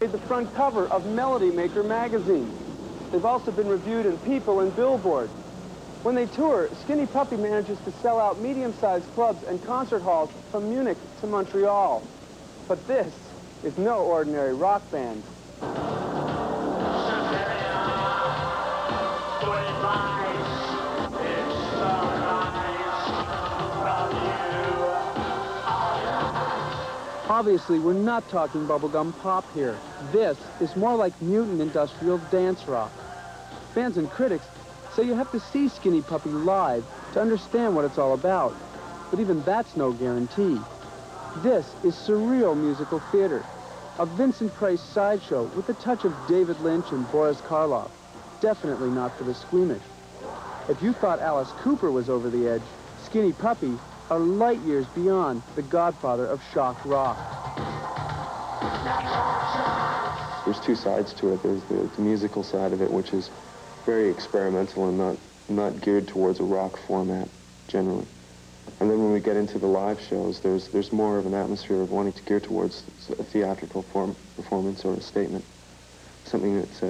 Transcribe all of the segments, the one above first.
made the front cover of Melody Maker magazine. They've also been reviewed in People and Billboard. When they tour, Skinny Puppy manages to sell out medium-sized clubs and concert halls from Munich to Montreal. But this is no ordinary rock band. Obviously, we're not talking bubblegum pop here. This is more like mutant industrial dance rock. Fans and critics say you have to see Skinny Puppy live to understand what it's all about. But even that's no guarantee. This is surreal musical theater, a Vincent Price sideshow with a touch of David Lynch and Boris Karloff. Definitely not for the squeamish. If you thought Alice Cooper was over the edge, Skinny Puppy are light years beyond the godfather of shock rock. There's two sides to it. There's the musical side of it, which is very experimental and not geared towards a rock format, generally. And then when we get into the live shows, there's more of an atmosphere of wanting to gear towards a theatrical performance or a statement. Something that's,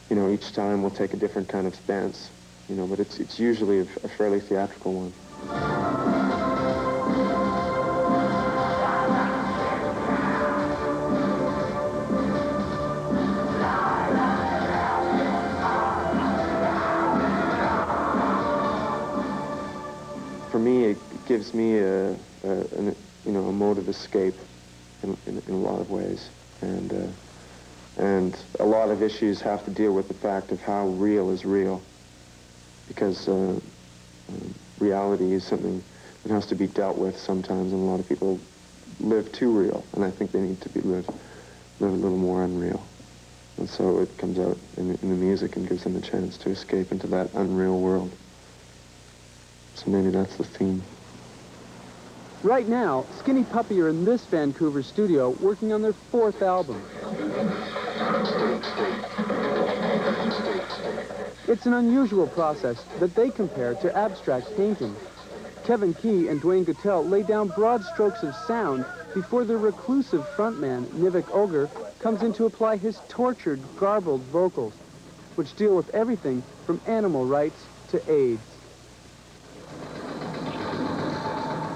you know, each time we'll take a different kind of stance, you know, but it's usually a fairly theatrical one. For me, it gives me a mode of escape in a lot of ways, and a lot of issues have to deal with the fact of how real is real, because reality is something that has to be dealt with sometimes, and a lot of people live too real, and I think they need to be live a little more unreal, and so it comes out in the music and gives them a chance to escape into that unreal world. So maybe that's the theme. Right now, Skinny Puppy are in this Vancouver studio working on their 4th album. It's an unusual process that they compare to abstract painting. Kevin Key and Dwayne Guttell lay down broad strokes of sound before their reclusive frontman, Nivek Ogre, comes in to apply his tortured, garbled vocals, which deal with everything from animal rights to AIDS.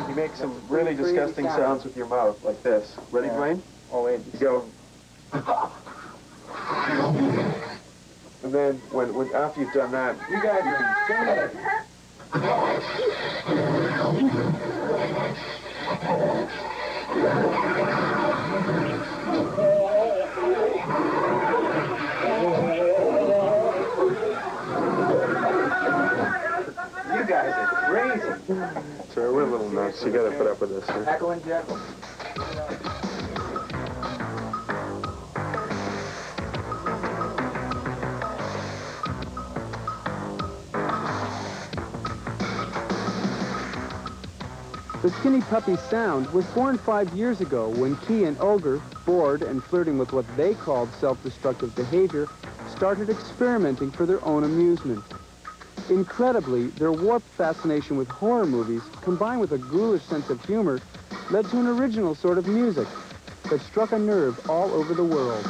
You make some really disgusting sounds with your mouth, like this. Ready, Dwayne? Oh, wait. You go. And then, when after you've done that, You guys are You guys are crazy. sorry, we're a little nuts. You gotta put up with this. Huh? Echo and Jekyll. The Skinny Puppy sound was born 5 years ago when Key and Ogre, bored and flirting with what they called self-destructive behavior, started experimenting for their own amusement. Incredibly, their warped fascination with horror movies, combined with a ghoulish sense of humor, led to an original sort of music that struck a nerve all over the world.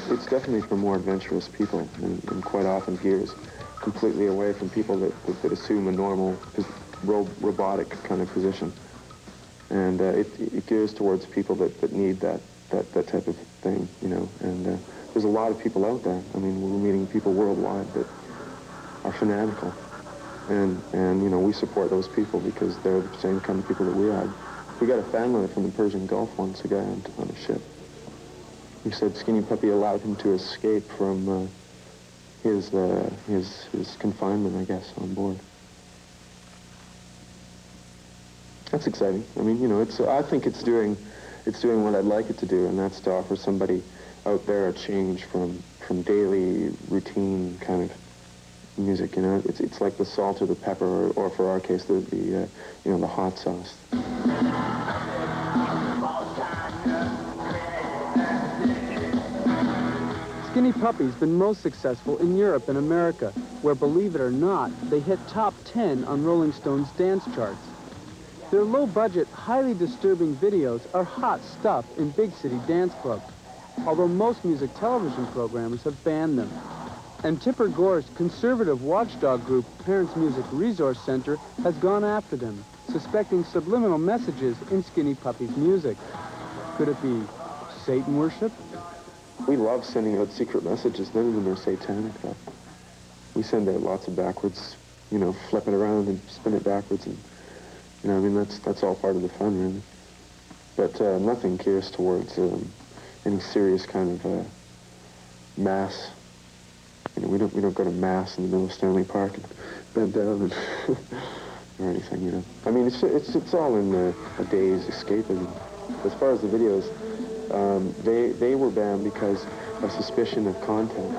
It's definitely for more adventurous people, and quite often gears completely away from people that assume a normal, robotic kind of position. And it gears towards people that need that type of thing, you know. And there's a lot of people out there. I mean, we're meeting people worldwide that are fanatical. And you know, we support those people because they're the same kind of people that we are. We got a fan letter from the Persian Gulf once, a guy on a ship. He said Skinny Puppy allowed him to escape from his confinement, I guess, on board. That's exciting. I mean, you know, I think it's doing what I'd like it to do, and that's to offer somebody out there a change from daily routine kind of music. You know, it's like the salt or the pepper, or for our case, the hot sauce. Skinny Puppy's been most successful in Europe and America, where, believe it or not, they hit top 10 on Rolling Stone's dance charts. Their low-budget, highly disturbing videos are hot stuff in big city dance clubs. although most music television programmers have banned them. And Tipper Gore's conservative watchdog group, Parents Music Resource Center, has gone after them, suspecting subliminal messages in Skinny Puppy's music. Could it be Satan worship? We love sending out secret messages. None of them are satanic, though. We send out lots of backwards, you know, flip it around and spin it backwards, and, you know, I mean, that's all part of the fun, really. But nothing gears towards any serious kind of mass. You know, we don't go to mass in the middle of Stanley Park and bend down and or anything, you know. I mean, it's all in a day's escapism. As far as the videos, they were banned because of suspicion of content.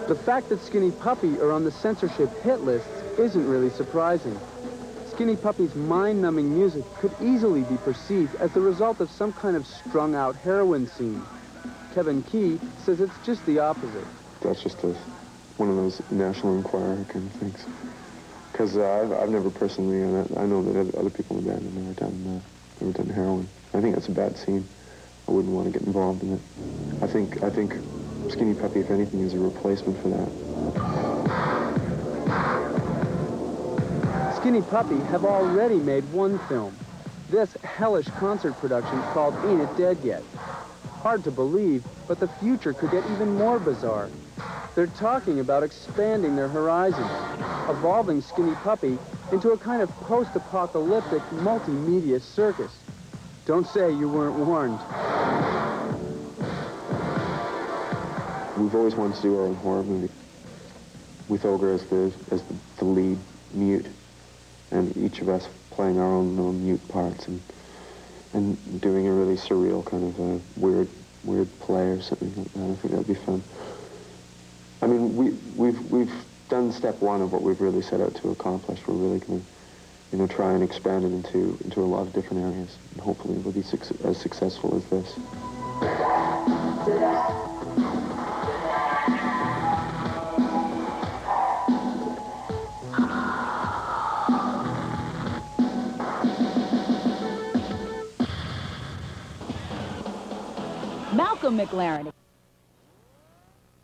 The fact that Skinny Puppy are on the censorship hit lists isn't really surprising. Skinny Puppy's mind-numbing music could easily be perceived as the result of some kind of strung-out heroin scene. Kevin Key says it's just the opposite. That's just one of those National Enquirer kind of things. Because I've never personally, I know that other people in the band have never done heroin. I think that's a bad scene. I wouldn't want to get involved in it. I think Skinny Puppy, if anything, is a replacement for that. Skinny Puppy have already made one film. This hellish concert production called Ain't It Dead Yet. Hard to believe, but the future could get even more bizarre. They're talking about expanding their horizons, evolving Skinny Puppy into a kind of post-apocalyptic multimedia circus. Don't say you weren't warned. We've always wanted to do our own horror movie with Ogre as the lead mute, and each of us playing our own mute parts and doing a really surreal kind of a weird play or something like that. I think that'd be fun. I mean, we've done step one of what we've really set out to accomplish. We're really going to, you know, try and expand it into a lot of different areas, and hopefully it'll be as successful as this. Malcolm McLaren.